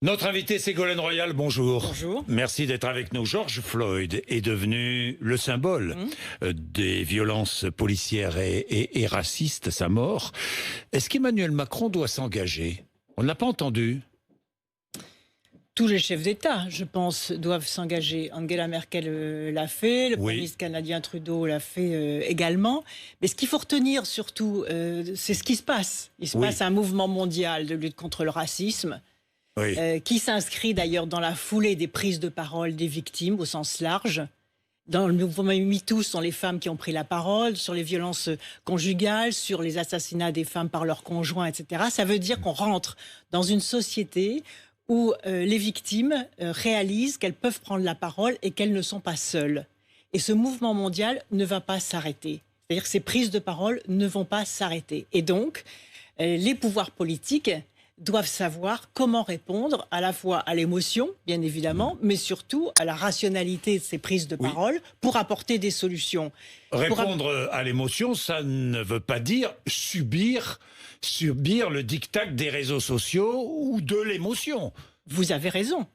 Notre invité, Ségolène Royal, bonjour. Bonjour. Merci d'être avec nous. George Floyd est devenu le symbole des violences policières et racistes, sa mort. Est-ce qu'Emmanuel Macron doit s'engager? On ne l'a pas entendu. Tous les chefs d'État, je pense, doivent s'engager. Angela Merkel l'a fait, le Premier ministre canadien Trudeau l'a fait également. Mais ce qu'il faut retenir surtout, c'est ce qui se passe. Il se passe un mouvement mondial de lutte contre le racisme, qui s'inscrit d'ailleurs dans la foulée des prises de parole des victimes au sens large. Dans le mouvement MeToo, ce sont les femmes qui ont pris la parole sur les violences conjugales, sur les assassinats des femmes par leurs conjoints, etc. Ça veut dire qu'on rentre dans une société où les victimes réalisent qu'elles peuvent prendre la parole et qu'elles ne sont pas seules. Et ce mouvement mondial ne va pas s'arrêter. C'est-à-dire que ces prises de parole ne vont pas s'arrêter. Et donc, les pouvoirs politiques doivent savoir comment répondre à la fois à l'émotion, bien évidemment, mais surtout à la rationalité de ces prises de parole pour apporter des solutions. Répondre à l'émotion, ça ne veut pas dire subir le diktat des réseaux sociaux ou de l'émotion. Vous avez raison.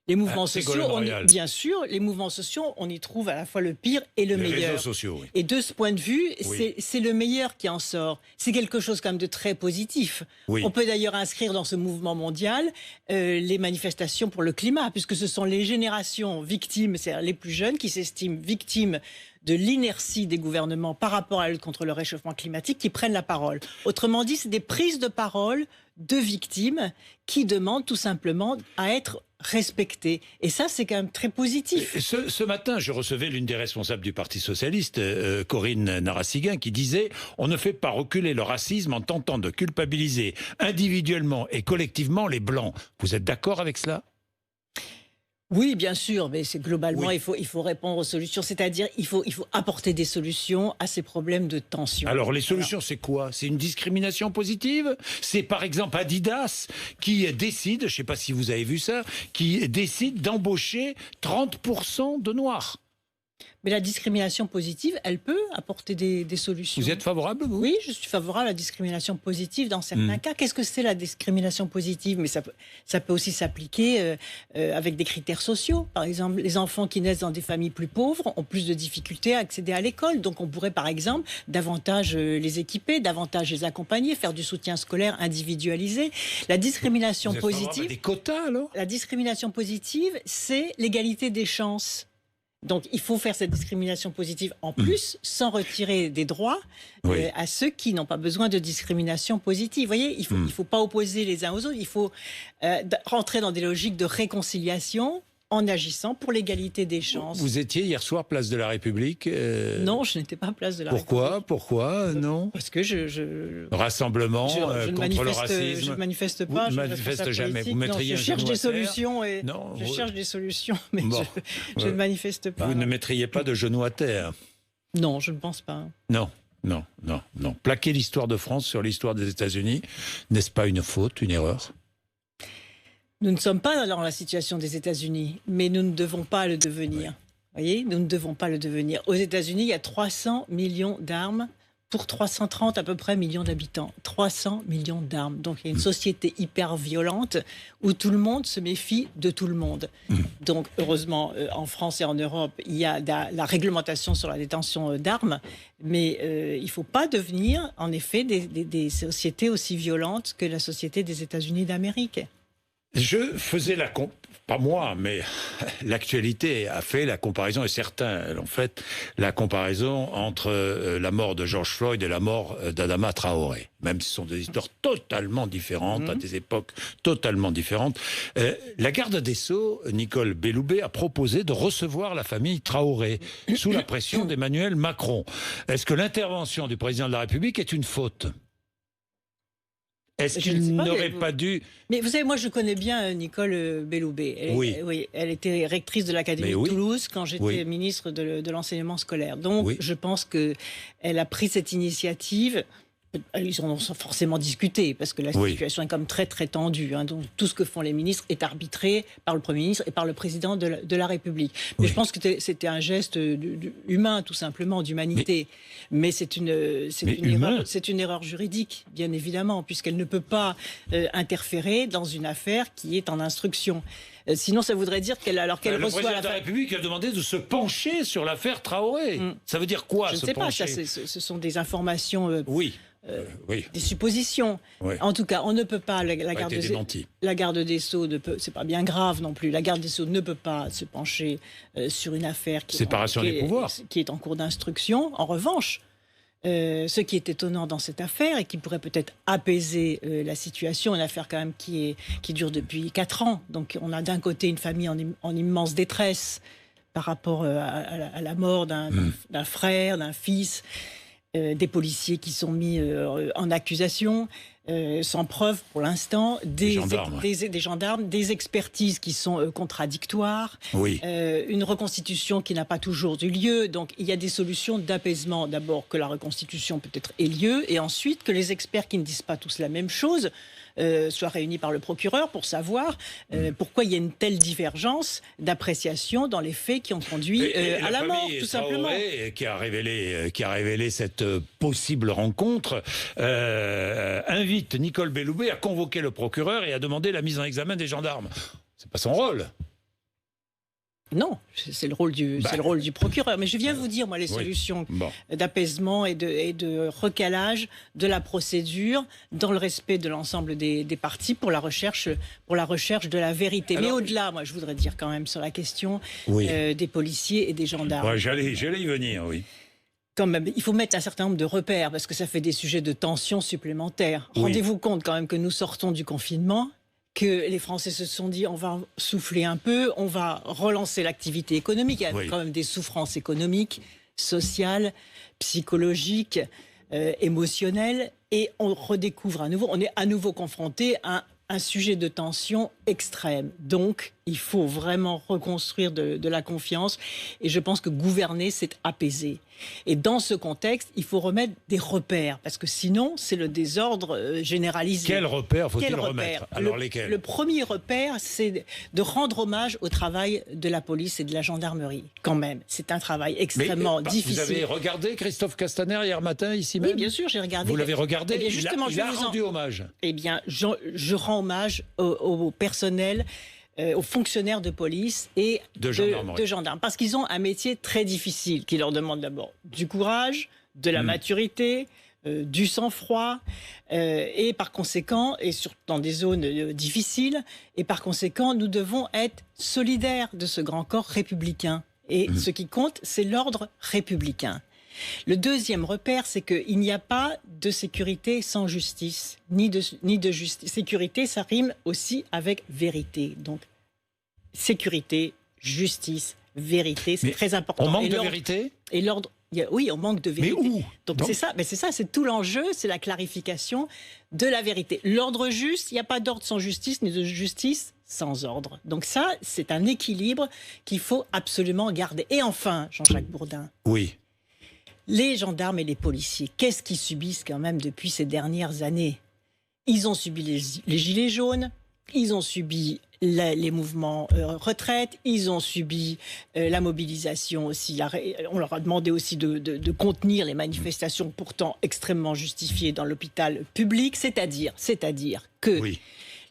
Les mouvements sociaux, bien sûr, les mouvements sociaux, on y trouve à la fois le pire et le meilleur. Les réseaux sociaux, oui. Et de ce point de vue, c'est le meilleur qui en sort. C'est quelque chose quand même de très positif. On peut d'ailleurs inscrire dans ce mouvement mondial les manifestations pour le climat, puisque ce sont les générations victimes, c'est-à-dire les plus jeunes, qui s'estiment victimes de l'inertie des gouvernements par rapport à la lutte contre le réchauffement climatique, qui prennent la parole. Autrement dit, c'est des prises de parole de victimes qui demandent tout simplement à être respectées. Et ça, c'est quand même très positif. Ce matin, je recevais l'une des responsables du Parti Socialiste, Corinne Narassiguin, qui disait « On ne fait pas reculer le racisme en tentant de culpabiliser individuellement et collectivement les Blancs ». Vous êtes d'accord avec cela ? Oui, bien sûr, mais c'est globalement, il faut répondre aux solutions. C'est-à-dire, il faut apporter des solutions à ces problèmes de tension. Alors, les solutions, c'est quoi? C'est une discrimination positive? C'est par exemple Adidas qui décide, je ne sais pas si vous avez vu ça, qui décide d'embaucher 30% de Noirs. Mais la discrimination positive, elle peut apporter des solutions. Vous êtes favorable, vous? Oui, je suis favorable à la discrimination positive dans certains cas. Qu'est-ce que c'est la discrimination positive? Mais ça peut aussi s'appliquer avec des critères sociaux. Par exemple, les enfants qui naissent dans des familles plus pauvres ont plus de difficultés à accéder à l'école. Donc on pourrait, par exemple, davantage les équiper, davantage les accompagner, faire du soutien scolaire individualisé. La discrimination positive... Des quotas, alors? La discrimination positive, c'est l'égalité des chances. Donc, il faut faire cette discrimination positive en plus, sans retirer des droits à ceux qui n'ont pas besoin de discrimination positive. Vous voyez, il ne faut pas opposer les uns aux autres. Il faut rentrer dans des logiques de réconciliation en agissant pour l'égalité des chances. Vous étiez hier soir place de la République Non, je n'étais pas place de la République. Pourquoi non? Parce que Rassemblement contre le racisme. Je ne manifeste pas. Vous ne manifestez jamais. Vous mettriez je cherche des solutions et je cherche des solutions, mais je ne manifeste pas. Vous ne mettriez pas de genoux à terre? Non, je ne pense pas. Non. Plaquer l'histoire de France sur l'histoire des États-Unis, n'est-ce pas une faute, une erreur? Nous ne sommes pas dans la situation des États-Unis, mais nous ne devons pas le devenir. Voyez, nous ne devons pas le devenir. Aux États-Unis, il y a 300 millions d'armes pour 330 à peu près millions d'habitants. 300 millions d'armes. Donc il y a une société hyper violente où tout le monde se méfie de tout le monde. Donc heureusement, en France et en Europe, il y a la réglementation sur la détention d'armes, mais il ne faut pas devenir en effet des sociétés aussi violentes que la société des États-Unis d'Amérique. Je faisais pas moi, mais l'actualité a fait la comparaison, et certains l'ont fait, la comparaison entre la mort de George Floyd et la mort d'Adama Traoré. Même si ce sont des histoires totalement différentes, à des époques totalement différentes. La garde des Sceaux, Nicole Belloubet, a proposé de recevoir la famille Traoré sous la pression d'Emmanuel Macron. Est-ce que l'intervention du président de la République est une faute ? Est-ce qu'il n'aurait pas dû... Mais vous savez, moi je connais bien Nicole Belloubet. Elle était rectrice de l'Académie de Toulouse quand j'étais ministre de l'enseignement scolaire. Donc je pense qu'elle a pris cette initiative Ils en ont forcément discuté, parce que la situation est comme très très tendue. Hein. Donc tout ce que font les ministres est arbitré par le Premier ministre et par le Président de la République. Mais je pense que c'était un geste humain, tout simplement, d'humanité. Mais c'est une erreur juridique, bien évidemment, puisqu'elle ne peut pas interférer dans une affaire qui est en instruction. Sinon, ça voudrait dire qu'elle reçoit le président de la République a demandé de se pencher sur l'affaire Traoré. Ça veut dire quoi, se pencher ? Je ne sais pas, ce sont des informations... oui. Des suppositions. Oui. En tout cas, on ne peut pas. La garde des Sceaux, c'est pas bien grave non plus. La garde des Sceaux ne peut pas se pencher sur une affaire qui est en cours d'instruction. En revanche, ce qui est étonnant dans cette affaire et qui pourrait peut-être apaiser la situation, une affaire quand même qui dure depuis 4 ans. Donc, on a d'un côté une famille en immense détresse par rapport à la mort d'un frère, d'un fils. Des policiers qui sont mis en accusation, sans preuve pour l'instant, des gendarmes, des expertises qui sont contradictoires, une reconstitution qui n'a pas toujours eu lieu. Donc il y a des solutions d'apaisement. D'abord que la reconstitution peut-être ait lieu, et ensuite que les experts qui ne disent pas tous la même chose soient réunis par le procureur pour savoir pourquoi il y a une telle divergence d'appréciation dans les faits qui ont conduit à la mort, tout simplement. Qui a révélé cette possible rencontre, invite Nicole Belloubet à convoquer le procureur et à demander la mise en examen des gendarmes. C'est pas son rôle. Non, c'est le rôle du procureur. Mais je viens vous dire, moi, les solutions d'apaisement et de recalage de la procédure dans le respect de l'ensemble des parties pour la recherche de la vérité. Alors, mais au-delà, moi, je voudrais dire quand même sur la question des policiers et des gendarmes. Ouais, j'allais y venir, oui. Quand même, il faut mettre un certain nombre de repères parce que ça fait des sujets de tension supplémentaires. Rendez-vous compte quand même que nous sortons du confinement, que les Français se sont dit on va souffler un peu, on va relancer l'activité économique. Il y a quand même des souffrances économiques, sociales, psychologiques, émotionnelles, et on redécouvre à nouveau, on est à nouveau confronté à un sujet de tension extrême. Donc, il faut vraiment reconstruire de la confiance, et je pense que gouverner, c'est apaiser. Et dans ce contexte, il faut remettre des repères, parce que sinon, c'est le désordre généralisé. Quels repères faut-il remettre ? Alors lesquels ? Le premier repère, c'est de rendre hommage au travail de la police et de la gendarmerie, quand même. C'est un travail extrêmement difficile. Vous avez regardé Christophe Castaner hier matin, ici même ? Oui, bien sûr, j'ai regardé. Vous l'avez regardé ? Eh bien, justement, il a rendu hommage. Eh bien, je rends hommage au personnel, aux fonctionnaires de police et de gendarmes. Parce qu'ils ont un métier très difficile qui leur demande d'abord du courage, de la maturité, du sang-froid, et par conséquent, et surtout dans des zones difficiles, et par conséquent, nous devons être solidaires de ce grand corps républicain. Et ce qui compte, c'est l'ordre républicain. Le deuxième repère, c'est qu'il n'y a pas de sécurité sans justice, ni de justice. Sécurité, ça rime aussi avec vérité. Donc, sécurité, justice, vérité, c'est très important. On manque de vérité ? Et l'ordre, oui, on manque de vérité. Mais où ? Donc c'est ça, c'est tout l'enjeu, c'est la clarification de la vérité. L'ordre juste, il n'y a pas d'ordre sans justice, ni de justice sans ordre. Donc ça, c'est un équilibre qu'il faut absolument garder. Et enfin, Jean-Jacques Bourdin. Oui. Les gendarmes et les policiers, qu'est-ce qu'ils subissent quand même depuis ces dernières années ? Ils ont subi les gilets jaunes, ils ont subi les mouvements retraite, ils ont subi la mobilisation aussi. On leur a demandé aussi de contenir les manifestations pourtant extrêmement justifiées dans l'hôpital public, c'est-à-dire que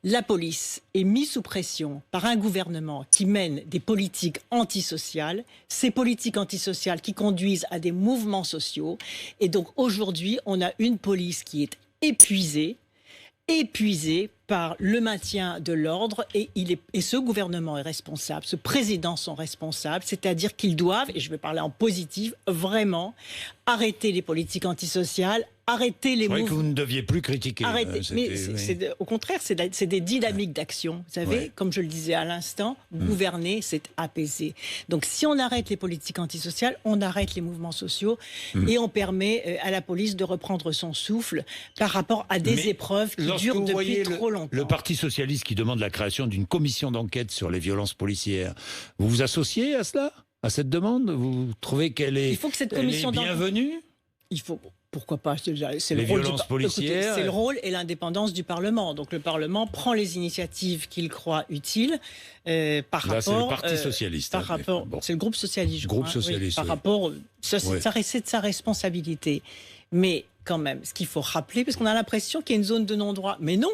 la police est mise sous pression par un gouvernement qui mène des politiques antisociales, ces politiques antisociales qui conduisent à des mouvements sociaux. Et donc aujourd'hui, on a une police qui est épuisée par le maintien de l'ordre, et ce gouvernement est responsable, ce président sont responsables, c'est-à-dire qu'ils doivent, et je vais parler en positif, vraiment arrêter les politiques antisociales, arrêter les mouvements. C'est vrai que vous ne deviez plus critiquer. Au contraire, c'est des dynamiques d'action. Vous savez, comme je le disais à l'instant, gouverner, c'est apaiser. Donc si on arrête les politiques antisociales, on arrête les mouvements sociaux, et on permet à la police de reprendre son souffle par rapport à des épreuves qui durent depuis trop longtemps. Le Parti socialiste qui demande la création d'une commission d'enquête sur les violences policières, vous vous associez à cela ? À cette demande ? Vous trouvez qu'elle est, bienvenue ? Pourquoi pas? C'est les violences policières. Écoutez, c'est le rôle et l'indépendance du Parlement. Donc le Parlement prend les initiatives qu'il croit utiles par Là, rapport. c'est le Parti socialiste. Par rapport. Bon. C'est le groupe socialiste. Groupe socialiste. Oui, par rapport. Ça, c'est de sa responsabilité. Mais quand même, ce qu'il faut rappeler, parce qu'on a l'impression qu'il y a une zone de non-droit. Mais non.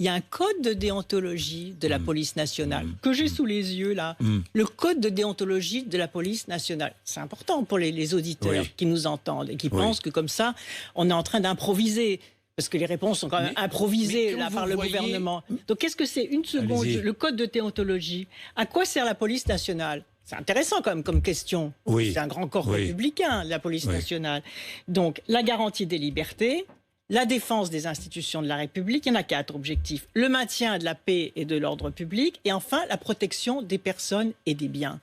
Il y a un code de déontologie de la police nationale que j'ai sous les yeux là. Le code de déontologie de la police nationale. C'est important pour les auditeurs qui nous entendent et qui pensent que comme ça, on est en train d'improviser. Parce que les réponses sont quand même improvisées là, par le gouvernement. Donc qu'est-ce que c'est? Une seconde, le code de déontologie. À quoi sert la police nationale? C'est intéressant quand même comme question. C'est un grand corps républicain, la police nationale. Donc la garantie des libertés, la défense des institutions de la République, il y en a 4 objectifs. Le maintien de la paix et de l'ordre public, et enfin la protection des personnes et des biens.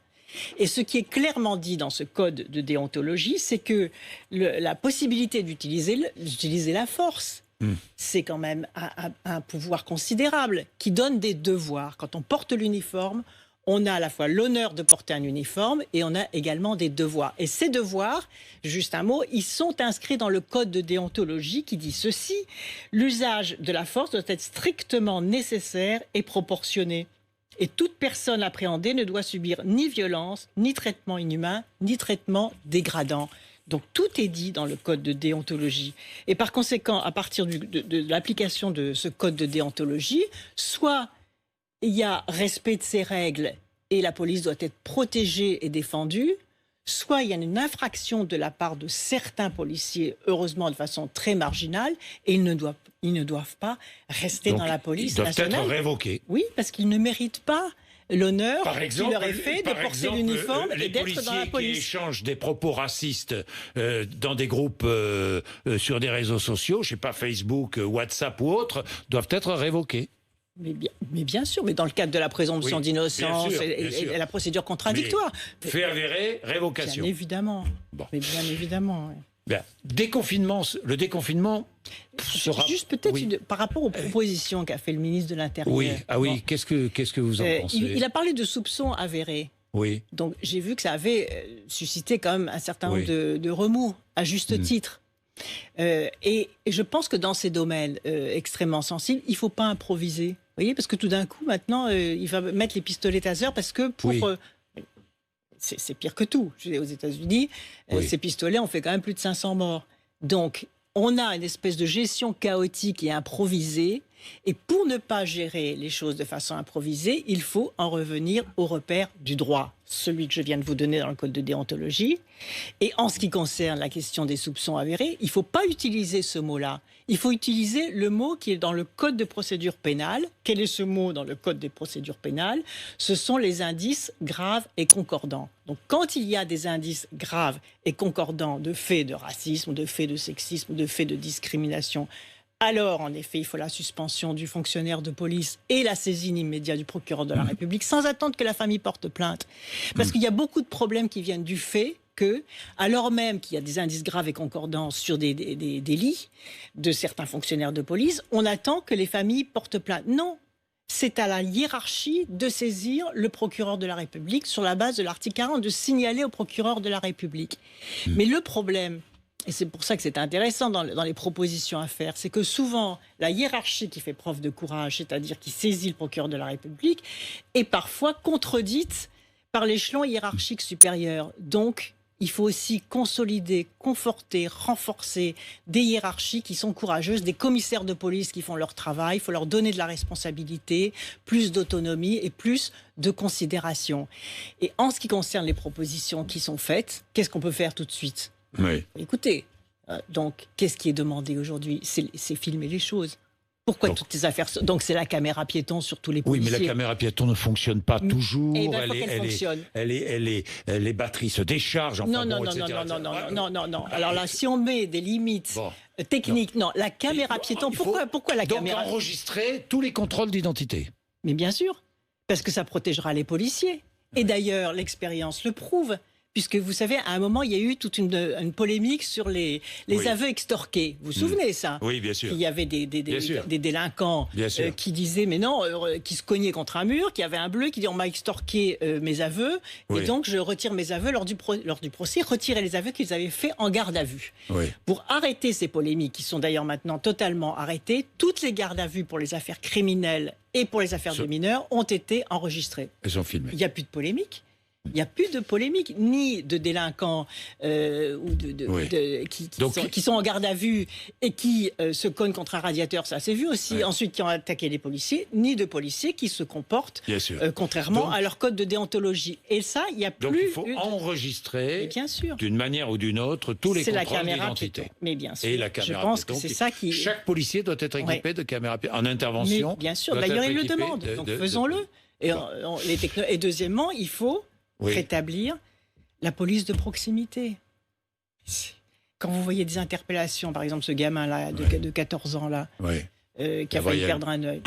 Et ce qui est clairement dit dans ce code de déontologie, c'est que la possibilité d'utiliser la force, c'est quand même un pouvoir considérable qui donne des devoirs. Quand on porte l'uniforme, on a à la fois l'honneur de porter un uniforme et on a également des devoirs. Et ces devoirs, juste un mot, ils sont inscrits dans le code de déontologie qui dit ceci: l'usage de la force doit être strictement nécessaire et proportionné. Et toute personne appréhendée ne doit subir ni violence, ni traitement inhumain, ni traitement dégradant. Donc tout est dit dans le code de déontologie. Et par conséquent, à partir de l'application de ce code de déontologie, soit il y a respect de ces règles et la police doit être protégée et défendue, soit il y a une infraction de la part de certains policiers, heureusement de façon très marginale, et ils ne doivent pas rester dans la police nationale. Ils doivent être révoqués. Oui, parce qu'ils ne méritent pas l'honneur qui leur est fait de porter l'uniforme et d'être dans la police. Les policiers qui échangent des propos racistes dans des groupes sur des réseaux sociaux, je ne sais pas, Facebook, WhatsApp ou autres, doivent être révoqués. Mais bien sûr, mais dans le cadre de la présomption d'innocence et la procédure contradictoire. Fait avéré, révocation. Bien évidemment. Bon. Mais bien évidemment. Oui. Bien. Le déconfinement sera... Juste peut-être par rapport aux propositions qu'a fait le ministre de l'Intérieur. Oui, qu'est-ce que vous en pensez? Il a parlé de soupçons avérés. Oui. Donc j'ai vu que ça avait suscité quand même un certain nombre de remous, à juste titre. Et je pense que dans ces domaines extrêmement sensibles, il ne faut pas improviser. Vous voyez, parce que tout d'un coup, maintenant, il va mettre les pistolets taser parce que pour... c'est pire que tout. Aux États-Unis, ces pistolets ont fait quand même plus de 500 morts. Donc, on a une espèce de gestion chaotique et improvisée. Et pour ne pas gérer les choses de façon improvisée, il faut en revenir au repère du droit, celui que je viens de vous donner dans le code de déontologie. Et en ce qui concerne la question des soupçons avérés, il ne faut pas utiliser ce mot-là. Il faut utiliser le mot qui est dans le code de procédure pénale. Quel est ce mot dans le code des procédures pénales? Ce sont les indices graves et concordants. Donc quand il y a des indices graves et concordants de faits de racisme, de faits de sexisme, de faits de discrimination, alors, en effet, il faut la suspension du fonctionnaire de police et la saisine immédiate du procureur de la République, sans attendre que la famille porte plainte. Parce qu'il y a beaucoup de problèmes qui viennent du fait que, alors même qu'il y a des indices graves et concordants sur des délits de certains fonctionnaires de police, on attend que les familles portent plainte. Non, c'est à la hiérarchie de saisir le procureur de la République sur la base de l'article 40, de signaler au procureur de la République. Mais le problème... Et c'est pour ça que c'est intéressant dans les propositions à faire, c'est que souvent, la hiérarchie qui fait preuve de courage, c'est-à-dire qui saisit le procureur de la République, est parfois contredite par l'échelon hiérarchique supérieur. Donc, il faut aussi consolider, conforter, renforcer des hiérarchies qui sont courageuses, des commissaires de police qui font leur travail. Il faut leur donner de la responsabilité, plus d'autonomie et plus de considération. Et en ce qui concerne les propositions qui sont faites, qu'est-ce qu'on peut faire tout de suite ? Écoutez, donc, qu'est-ce qui est demandé aujourd'hui? C'est filmer les choses. Pourquoi toutes ces affaires? Donc, c'est la caméra piéton sur tous les policiers. Oui, mais la caméra piéton ne fonctionne pas toujours. Et bien, elle fonctionne. Les batteries se déchargent. Enfin, non. Alors là, si on met des limites techniques, non, la caméra piéton, pourquoi la caméra? Donc, enregistrer tous les contrôles d'identité. Mais bien sûr, parce que ça protégera les policiers. Et d'ailleurs, l'expérience le prouve. puisque vous savez, à un moment, il y a eu toute une polémique sur les aveux extorqués. Vous vous souvenez ça? Oui, bien sûr. Il y avait des délinquants qui disaient, mais non, qui se cognaient contre un mur, qui avait un bleu, qui dit on m'a extorqué mes aveux, et donc je retire mes aveux lors du procès, retirer les aveux qu'ils avaient faits en garde à vue. Pour arrêter ces polémiques, qui sont d'ailleurs maintenant totalement arrêtées, toutes les gardes à vue pour les affaires criminelles et pour les affaires de mineurs ont été enregistrées. Elles sont filmées. Il n'y a plus de polémique. Il n'y a plus de polémique, ni de délinquants qui sont en garde à vue et qui se cognent contre un radiateur, ça s'est vu aussi, ensuite qui ont attaqué les policiers, ni de policiers qui se comportent contrairement à leur code de déontologie. Et ça, il n'y a plus... Donc il faut enregistrer d'une manière ou d'une autre tous les contrôles d'identité. Mais bien sûr, et la caméra je pense que c'est ça qui... Chaque policier doit être équipé de caméras en intervention. Mais bien sûr, d'ailleurs ils le demandent, donc faisons-le. Et deuxièmement, il faut... rétablir la police de proximité. Quand vous voyez des interpellations, par exemple ce gamin-là de 14 ans, là, qui a failli perdre un œil,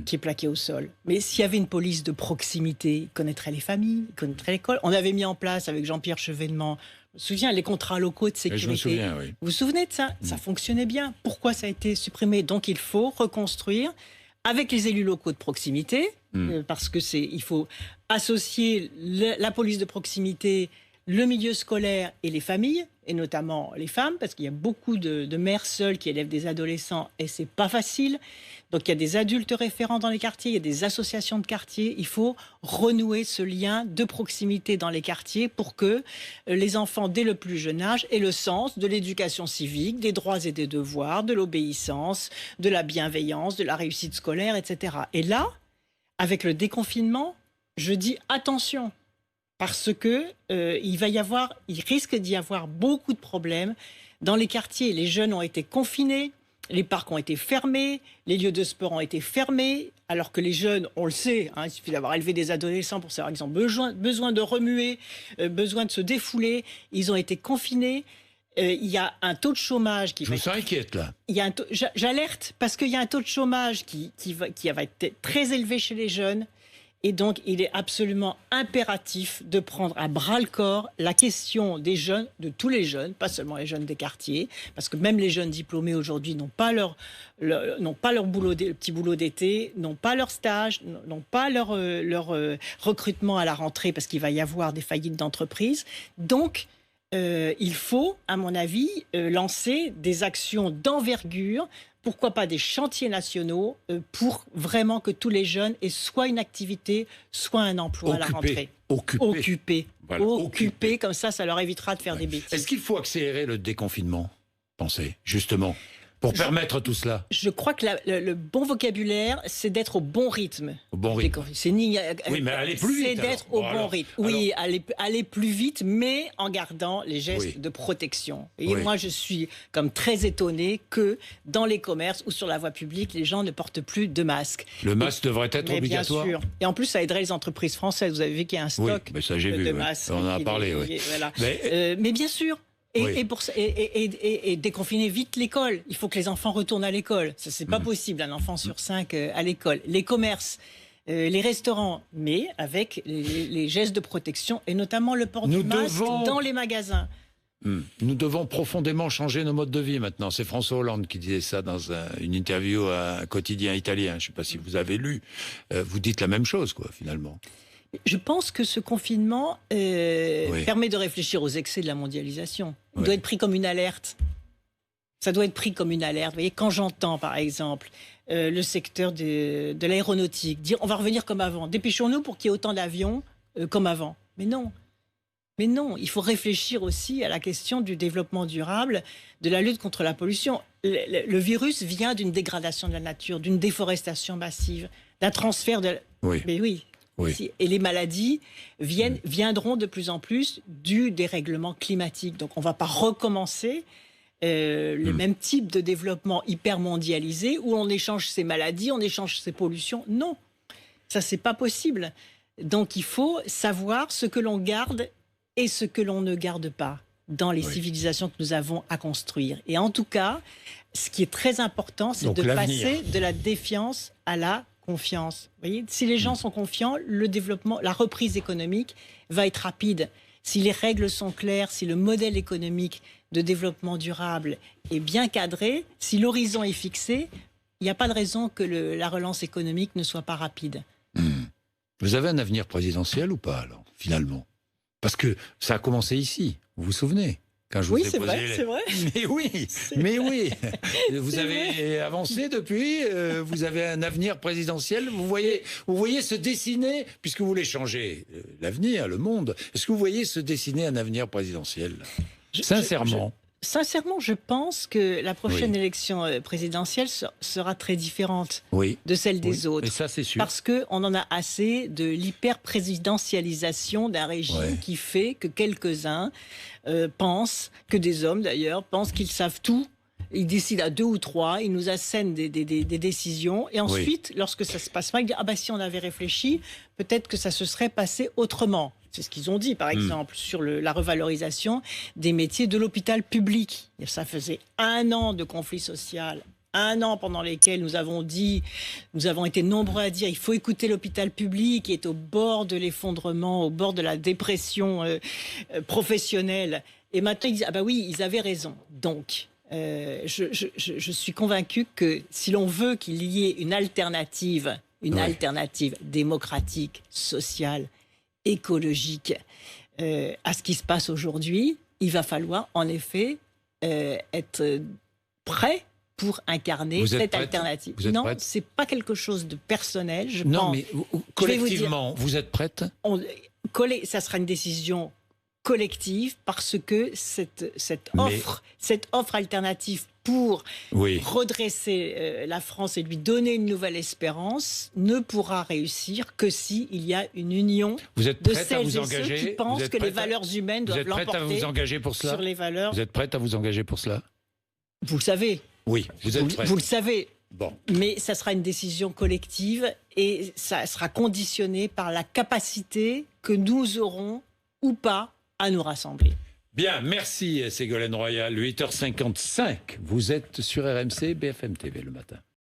qui est plaqué au sol. Mais s'il y avait une police de proximité, il connaîtrait les familles, il connaîtrait l'école. On avait mis en place avec Jean-Pierre Chevènement, je me souviens, les contrats locaux de sécurité. Je me souviens, Vous vous souvenez de ça? Ça fonctionnait bien. Pourquoi ça a été supprimé? Donc il faut reconstruire avec les élus locaux de proximité, parce que il faut associer la police de proximité, le milieu scolaire et les familles, et notamment les femmes, parce qu'il y a beaucoup de mères seules qui élèvent des adolescents et c'est pas facile. Donc il y a des adultes référents dans les quartiers, il y a des associations de quartiers. Il faut renouer ce lien de proximité dans les quartiers pour que les enfants, dès le plus jeune âge, aient le sens de l'éducation civique, des droits et des devoirs, de l'obéissance, de la bienveillance, de la réussite scolaire, etc. Et là, avec le déconfinement, je dis attention, parce que il risque d'y avoir beaucoup de problèmes dans les quartiers. Les jeunes ont été confinés, les parcs ont été fermés, les lieux de sport ont été fermés, alors que les jeunes, on le sait, il suffit d'avoir élevé des adolescents pour savoir qu'ils ont besoin de remuer, besoin de se défouler. Ils ont été confinés. Il y a un taux de chômage qui... Je me sens inquiète, là. J'alerte, parce qu'il y a un taux de chômage qui va être très élevé chez les jeunes. Et donc, il est absolument impératif de prendre à bras-le-corps la question des jeunes, de tous les jeunes, pas seulement les jeunes des quartiers, parce que même les jeunes diplômés aujourd'hui n'ont pas leur petit boulot d'été, n'ont pas leur stage, n'ont pas leur recrutement à la rentrée, parce qu'il va y avoir des faillites d'entreprises. Donc, il faut, à mon avis, lancer des actions d'envergure. Pourquoi pas des chantiers nationaux pour vraiment que tous les jeunes aient soit une activité, soit un emploi à la rentrée. Occupés. Voilà, occupés, comme ça leur évitera de faire des bêtises. Est-ce qu'il faut accélérer le déconfinement, pensez, justement, pour permettre tout cela? Je crois que le bon vocabulaire, c'est d'être au bon rythme. Au bon rythme. Oui, mais aller plus vite. C'est d'être au bon rythme. Oui, aller plus vite, mais en gardant les gestes de protection. Et moi, je suis comme très étonné que dans les commerces ou sur la voie publique, les gens ne portent plus de masque. Le masque devrait être obligatoire. Bien sûr. Et en plus, ça aiderait les entreprises françaises. Vous avez vu qu'il y a un stock de masques. On en a parlé, voilà. Mais bien sûr. Et déconfiner vite l'école. Il faut que les enfants retournent à l'école. Ça, c'est pas possible, un enfant sur 5 à l'école. Les commerces, les restaurants, mais avec les gestes de protection et notamment le port du masque dans les magasins. Nous devons profondément changer nos modes de vie maintenant. C'est François Hollande qui disait ça dans une interview à un quotidien italien. Je ne sais pas si vous avez lu. Vous dites la même chose, quoi, finalement. Je pense que ce confinement permet de réfléchir aux excès de la mondialisation. Il doit être pris comme une alerte. Ça doit être pris comme une alerte. Vous voyez, quand j'entends, par exemple, le secteur de l'aéronautique dire « on va revenir comme avant, dépêchons-nous pour qu'il y ait autant d'avions comme avant ». Mais non. Mais non, il faut réfléchir aussi à la question du développement durable, de la lutte contre la pollution. Le virus vient d'une dégradation de la nature, d'une déforestation massive, d'un transfert de... Mais oui. Et les maladies viendront de plus en plus du dérèglement climatique. Donc on ne va pas recommencer le même type de développement hyper mondialisé où on échange ses maladies, on échange ses pollutions. Non, ça c'est pas possible. Donc il faut savoir ce que l'on garde et ce que l'on ne garde pas dans les civilisations que nous avons à construire. Et en tout cas, ce qui est très important, c'est de passer de la défiance à la confiance. Vous voyez, si les gens sont confiants, le développement, la reprise économique va être rapide. si les règles sont claires, si le modèle économique de développement durable est bien cadré, si l'horizon est fixé, il n'y a pas de raison que la relance économique ne soit pas rapide. Vous avez un avenir présidentiel ou pas, alors, finalement? Parce que ça a commencé ici, vous vous souvenez? Quand je vous ai c'est posé vrai, c'est vrai. Mais oui, mais oui. Vous avez avancé depuis, vous avez un avenir présidentiel. Vous voyez se dessiner, puisque vous voulez changer l'avenir, le monde. Est-ce que vous voyez se dessiner un avenir présidentiel? Sincèrement. Sincèrement, je pense que la prochaine élection présidentielle sera très différente de celle des autres. Et ça, c'est sûr. Parce qu'on en a assez de l'hyper-présidentialisation d'un régime qui fait que quelques-uns pensent, que des hommes d'ailleurs, pensent qu'ils savent tout. Ils décident à 2 ou 3, ils nous assènent des décisions. Et ensuite, lorsque ça se passe mal, ils disent « Ah bah si on avait réfléchi, peut-être que ça se serait passé autrement ». C'est ce qu'ils ont dit, par exemple, sur la revalorisation des métiers de l'hôpital public. Et ça faisait 1 an de conflit social, 1 an pendant lesquels nous avons été nombreux à dire il faut écouter l'hôpital public qui est au bord de l'effondrement, au bord de la dépression professionnelle. Et maintenant, ils disent « Ah bah oui, ils avaient raison ». Donc, je suis convaincue que si l'on veut qu'il y ait une alternative démocratique, sociale, écologique à ce qui se passe aujourd'hui, il va falloir en effet être prêt pour incarner cette alternative. Non, c'est pas quelque chose de personnel. Je pense. Mais collectivement, vous êtes prête? Ça sera une décision collective parce que cette offre alternative pour redresser la France et lui donner une nouvelle espérance ne pourra réussir que s'il y a une union de celles et ceux qui pensent que les valeurs humaines doivent l'emporter sur les valeurs. Vous êtes prête à vous engager pour cela? Vous le savez. Oui, vous êtes prête. Vous le savez. Bon. Mais ça sera une décision collective et ça sera conditionné par la capacité que nous aurons ou pas à nous rassembler. Bien, merci Ségolène Royal. 8h55, vous êtes sur RMC, BFM TV le matin.